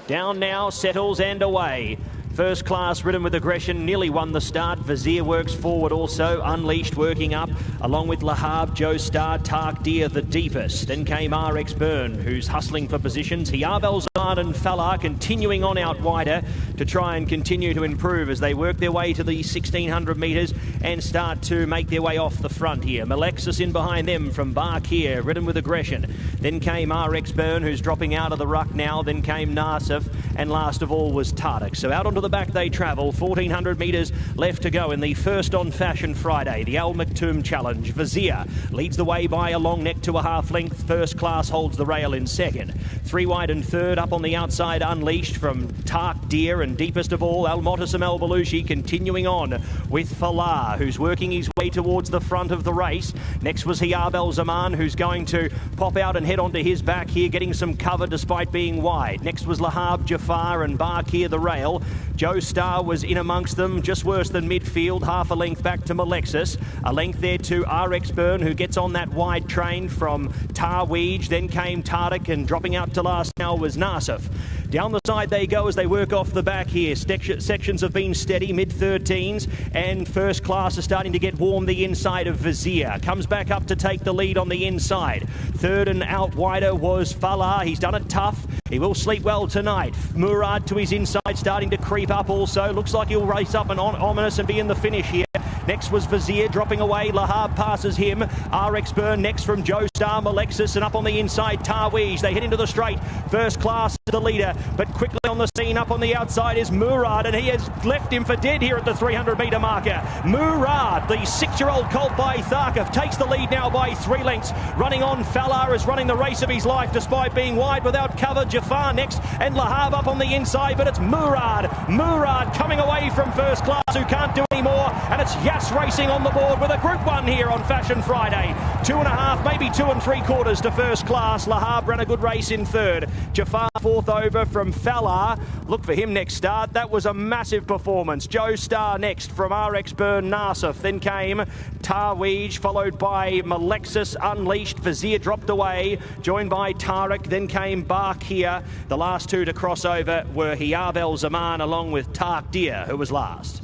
Down now, settles and away. First class ridden with aggression, nearly won the start. Vizier works forward also, Unleashed working up, along with Lahab, Joe Star, Tark Deer the deepest. Then came RX Burn, who's hustling for positions. Hiabel Zaman and Falah continuing on out wider to try and continue to improve as they work their way to the 1600 metres and start to make their way off the front here. Malexis in behind them from Bark here, ridden with aggression. Then came RX Burn, who's dropping out of the ruck now. Then came Narsif, and last of all was Tardik. So out onto the back they travel. 1400 metres left to go in the first on Fashion Friday, the Al Maktoum Challenge. Vizier leads the way by a long neck to a half length. First class holds the rail in second. Three wide and third up on the outside, Unleashed from Tark Deer, and deepest of all, Al Motasam El Belushi continuing on with Falah, who's working his way towards the front of the race. Next was Hiabel Zaman, who's going to pop out and head onto his back here, getting some cover despite being wide. Next was Lahab, Jafar and Bark here, the rail. Joe Star was in amongst them, just worse than midfield, half a length back to Malexis. A length there to RX Burn, who gets on that wide train from Tarweej. Then came Tardik, and dropping out to last now was Narsif. Down the side they go as they work off the back here. Sections have been steady, mid-13s, and first class is starting to get warm the inside of Vizier. Comes back up to take the lead on the inside. Third and out wider was Falah. He's done it tough. He will sleep well tonight. Muraad to his inside, starting to creep up also. Looks like he'll race up and ominous and be in the finish here. Next was Vizier dropping away. Lahab passes him. RX Burn next from Joe Star, Malexis, and up on the inside, Tarweej. They head into the straight. First class the leader, but quickly on the scene up on the outside is Muraad, and he has left him for dead here at the 300-metre marker. Muraad, the 6-year-old colt by Tharkov, takes the lead now by 3 lengths. Running on, Falah is running the race of his life despite being wide without cover. Jafar next, and Lahab up on the inside, but it's Muraad. Muraad coming away from first class, who can't do any more, and it's Yas Racing on the board with a Group 1 here on Fashion Friday. 2.5, maybe 2 3/4 to first class. Lahab ran a good race in third. Jafar fourth over from Falah. Look for him next start. That was a massive performance. Joe Star next from RX Burn, Narsif. Then came Tarweej, followed by Malexis, Unleashed. Vizier dropped away, joined by Tarek. Then came Bark here. The last two to cross over were Hiabel Zaman along with Tark Deer, who was last.